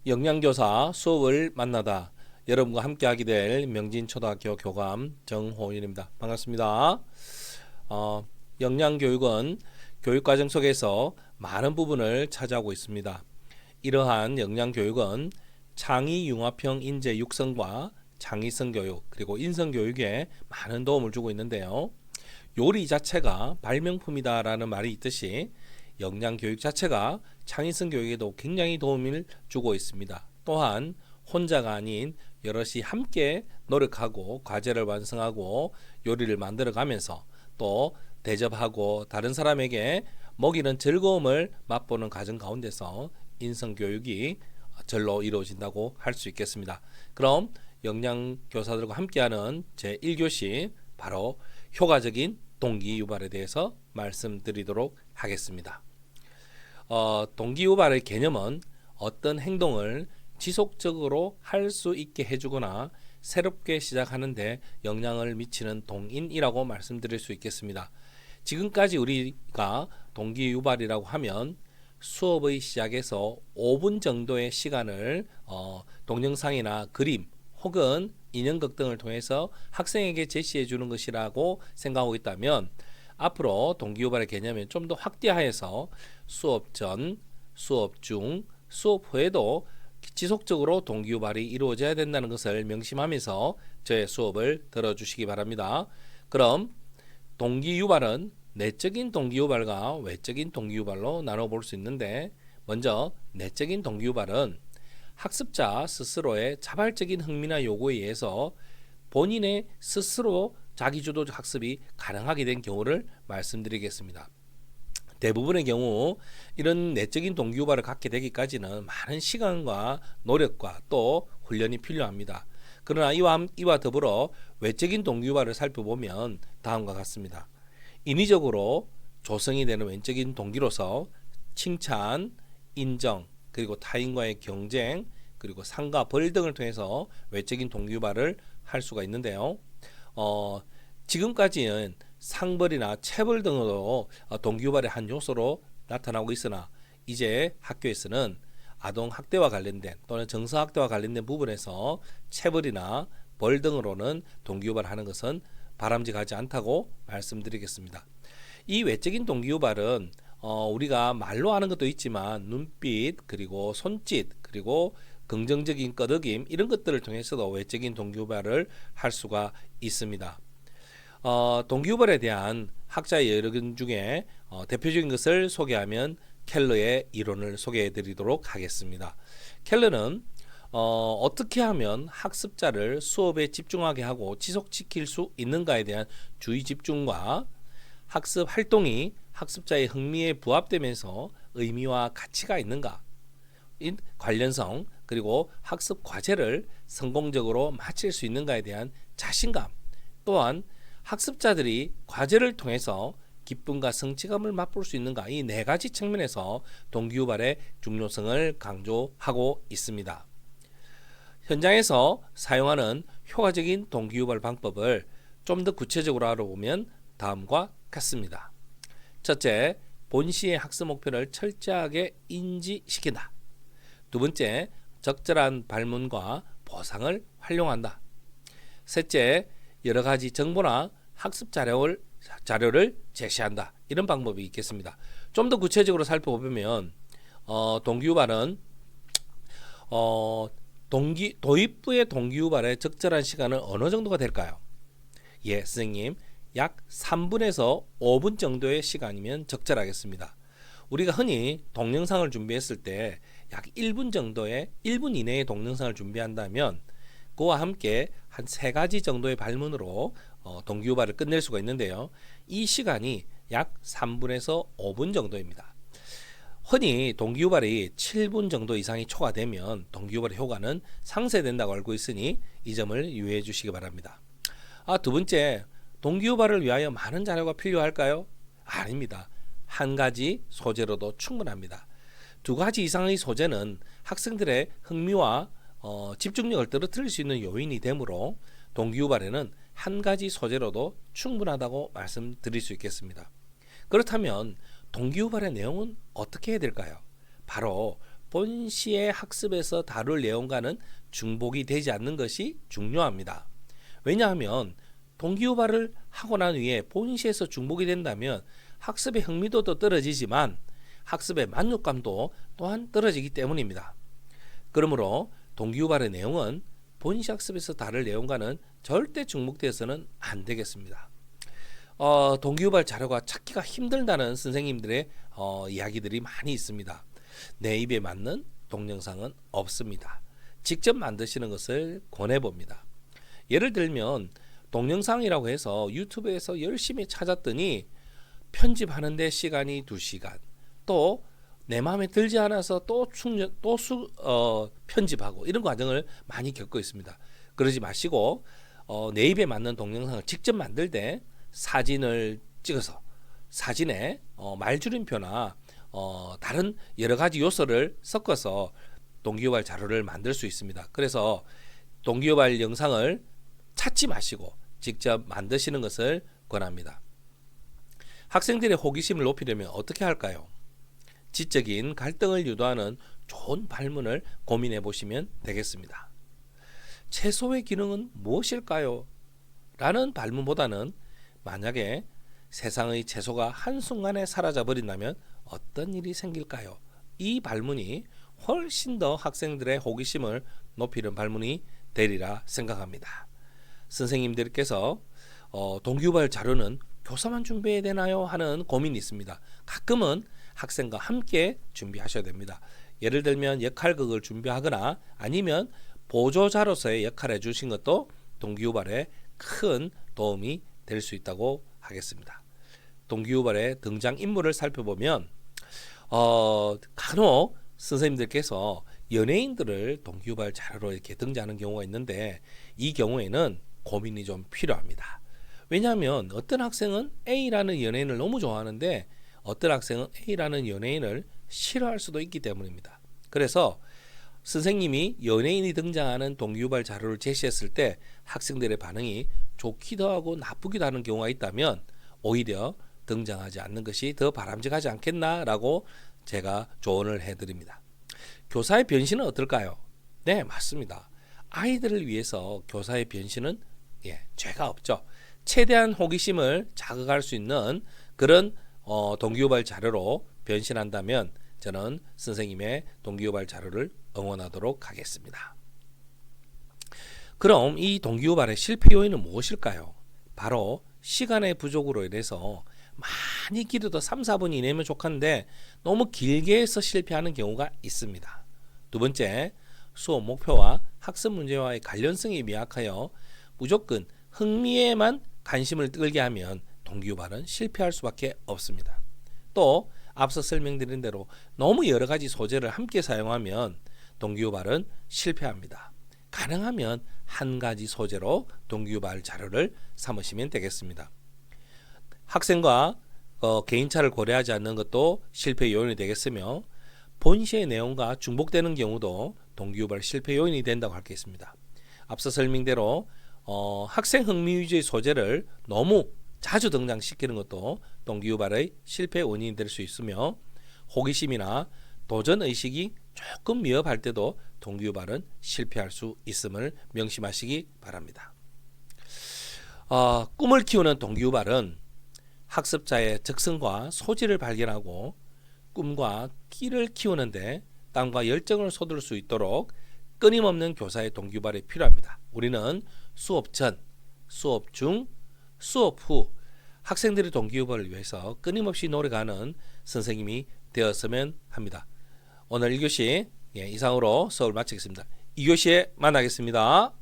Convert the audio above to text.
영양교사 수업을 만나다 여러분과 함께 하게 될 명진초등학교 교감 정호윤입니다. 반갑습니다. 영양교육은 교육과정 속에서 많은 부분을 차지하고 있습니다. 이러한 영양교육은 창의융합형 인재 육성과 창의성 교육 그리고 인성 교육에 많은 도움을 주고 있는데요. 요리 자체가 발명품이다라는 말이 있듯이 영양교육 자체가 창의성 교육에도 굉장히 도움을 주고 있습니다. 또한 혼자가 아닌 여럿이 함께 노력하고 과제를 완성하고 요리를 만들어 가면서 또 대접하고 다른 사람에게 먹이는 즐거움을 맛보는 과정 가운데서 인성교육이 절로 이루어진다고 할 수 있겠습니다. 그럼 영양교사들과 함께하는 제1교시 바로 효과적인 동기유발에 대해서 말씀드리도록 하겠습니다. 동기유발의 개념은 어떤 행동을 지속적으로 할 수 있게 해주거나 새롭게 시작하는데 영향을 미치는 동인이라고 말씀드릴 수 있겠습니다. 지금까지 우리가 동기유발이라고 하면 수업의 시작에서 5분 정도의 시간을 동영상이나 그림 혹은 인형극 등을 통해서 학생에게 제시해 주는 것이라고 생각하고 있다면 앞으로 동기유발의 개념을 좀 더 확대하여서 수업 전, 수업 중, 수업 후에도 지속적으로 동기유발이 이루어져야 된다는 것을 명심하면서 저의 수업을 들어주시기 바랍니다. 그럼 동기유발은 내적인 동기유발과 외적인 동기유발로 나눠볼 수 있는데 먼저 내적인 동기유발은 학습자 스스로의 자발적인 흥미나 요구에 의해서 본인의 스스로 자기주도적 학습이 가능하게 된 경우를 말씀드리겠습니다. 대부분의 경우 이런 내적인 동기유발을 갖게 되기까지는 많은 시간과 노력과 또 훈련이 필요합니다. 그러나 이와 더불어 외적인 동기유발을 살펴보면 다음과 같습니다. 인위적으로 조성이 되는 외적인 동기로서 칭찬, 인정, 그리고 타인과의 경쟁, 그리고 상과 벌 등을 통해서 외적인 동기유발을 할 수가 있는데요. 지금까지는 상벌이나 체벌 등으로 동기유발의 한 요소로 나타나고 있으나 이제 학교에서는 아동학대와 관련된 또는 정서학대와 관련된 부분에서 체벌이나 벌 등으로는 동기유발하는 것은 바람직하지 않다고 말씀드리겠습니다. 이 외적인 동기유발은 우리가 말로 하는 것도 있지만 눈빛 그리고 손짓 그리고 긍정적인 끄덕임 이런 것들을 통해서도 외적인 동기유발을 할 수가 있습니다. 동기유발에 대한 학자의 여론 중에 대표적인 것을 소개하면 켈러의 이론을 소개해 드리도록 하겠습니다. 켈러는 어떻게 하면 학습자를 수업에 집중하게 하고 지속시킬 수 있는가에 대한 주의 집중과 학습 활동이 학습자의 흥미에 부합되면서 의미와 가치가 있는가 관련성 그리고 학습 과제를 성공적으로 마칠 수 있는가에 대한 자신감 또한 학습자들이 과제를 통해서 기쁨과 성취감을 맛볼 수 있는가 이 네 가지 측면에서 동기유발의 중요성을 강조하고 있습니다. 현장에서 사용하는 효과적인 동기유발 방법을 좀 더 구체적으로 알아보면 다음과 같습니다. 첫째, 본시의 학습 목표를 철저하게 인지시킨다. 두 번째, 적절한 발문과 보상을 활용한다. 셋째, 여러 가지 정보나 학습 자료를 제시한다. 이런 방법이 있겠습니다. 좀 더 구체적으로 살펴보면 동기유발은 도입부의 동기유발의 적절한 시간은 어느 정도가 될까요? 예, 선생님. 약 3분에서 5분 정도의 시간이면 적절하겠습니다. 우리가 흔히 동영상을 준비했을 때 약 1분 이내의 동영상을 준비한다면 그와 함께 한 3가지 정도의 발문으로 동기유발을 끝낼 수가 있는데요. 이 시간이 약 3분에서 5분 정도입니다. 흔히 동기유발이 7분 정도 이상이 초과되면 동기유발의 효과는 상쇄된다고 알고 있으니 이 점을 유의해 주시기 바랍니다. 두 번째, 동기유발을 위하여 많은 자료가 필요할까요? 아닙니다. 한 가지 소재로도 충분합니다. 2가지 이상의 소재는 학생들의 흥미와 집중력을 떨어뜨릴 수 있는 요인이 되므로 동기유발에는 한 가지 소재로도 충분하다고 말씀드릴 수 있겠습니다. 그렇다면 동기유발의 내용은 어떻게 해야 될까요? 바로 본시의 학습에서 다룰 내용과는 중복이 되지 않는 것이 중요합니다. 왜냐하면 동기유발을 하고 난 후에 본시에서 중복이 된다면 학습의 흥미도도 떨어지지만 학습의 만족감도 또한 떨어지기 때문입니다. 그러므로 동기유발의 내용은 본시 학습에서 다룰 내용과는 절대 중복되어서는 안 되겠습니다. 동기유발 자료가 찾기가 힘들다는 선생님들의 이야기들이 많이 있습니다. 내 입에 맞는 동영상은 없습니다. 직접 만드시는 것을 권해봅니다. 예를 들면 동영상이라고 해서 유튜브에서 열심히 찾았더니 편집하는데 시간이 2시간, 또 내 마음에 들지 않아서 또 편집하고 이런 과정을 많이 겪고 있습니다. 그러지 마시고 내 입에 맞는 동영상을 직접 만들 때 사진을 찍어서 사진에 말줄임표나 다른 여러 가지 요소를 섞어서 동기유발 자료를 만들 수 있습니다. 그래서 동기유발 영상을 찾지 마시고 직접 만드시는 것을 권합니다. 학생들의 호기심을 높이려면 어떻게 할까요? 지적인 갈등을 유도하는 좋은 발문을 고민해 보시면 되겠습니다. 채소의 기능은 무엇일까요? 라는 발문보다는 만약에 세상의 채소가 한순간에 사라져 버린다면 어떤 일이 생길까요? 이 발문이 훨씬 더 학생들의 호기심을 높이는 발문이 되리라 생각합니다. 선생님들께서 동기유발 자료는 교사만 준비해야 되나요? 하는 고민이 있습니다. 가끔은 학생과 함께 준비하셔야 됩니다. 예를 들면 역할극을 준비하거나 아니면 보조자로서의 역할을 해주신 것도 동기유발에 큰 도움이 될 수 있다고 하겠습니다. 동기유발의 등장인물을 살펴보면 간혹 선생님들께서 연예인들을 동기유발 자료로 이렇게 등장하는 경우가 있는데 이 경우에는 고민이 좀 필요합니다. 왜냐하면 어떤 학생은 A라는 연예인을 너무 좋아하는데 어떤 학생은 A라는 연예인을 싫어할 수도 있기 때문입니다. 그래서 선생님이 연예인이 등장하는 동기유발 자료를 제시했을 때 학생들의 반응이 좋기도 하고 나쁘기도 하는 경우가 있다면 오히려 등장하지 않는 것이 더 바람직하지 않겠나라고 제가 조언을 해드립니다. 교사의 변신은 어떨까요? 네, 맞습니다. 아이들을 위해서 교사의 변신은 죄가 없죠. 최대한 호기심을 자극할 수 있는 그런 동기유발 자료로 변신한다면 저는 선생님의 동기유발 자료를 응원하도록 하겠습니다. 그럼 이 동기유발의 실패 요인은 무엇일까요? 바로 시간의 부족으로 인해서 많이 길어도 3, 4분 이내면 좋겠는데 너무 길게 해서 실패하는 경우가 있습니다. 두 번째, 수업 목표와 학습 문제와의 관련성이 미약하여 무조건 흥미에만 관심을 끌게 하면 동기유발은 실패할 수밖에 없습니다. 또 앞서 설명드린 대로 너무 여러 가지 소재를 함께 사용하면 동기유발은 실패합니다. 가능하면 한 가지 소재로 동기유발 자료를 삼으시면 되겠습니다. 학생과 개인차를 고려하지 않는 것도 실패 요인이 되겠으며 본시의 내용과 중복되는 경우도 동기유발 실패 요인이 된다고 할 게 있습니다. 앞서 설명대로 학생 흥미 위주의 소재를 너무 자주 등장시키는 것도 동기유발의 실패 원인이 될 수 있으며 호기심이나 도전의식이 조금 미흡할 때도 동기유발은 실패할 수 있음을 명심하시기 바랍니다. 꿈을 키우는 동기유발은 학습자의 적성과 소질을 발견하고 꿈과 끼를 키우는데 땀과 열정을 쏟을 수 있도록 끊임없는 교사의 동기유발이 필요합니다. 우리는 수업 전, 수업 중, 수업 후 학생들의 동기유발을 위해서 끊임없이 노력하는 선생님이 되었으면 합니다. 오늘 1교시 이상으로 수업을 마치겠습니다. 2교시에 만나겠습니다.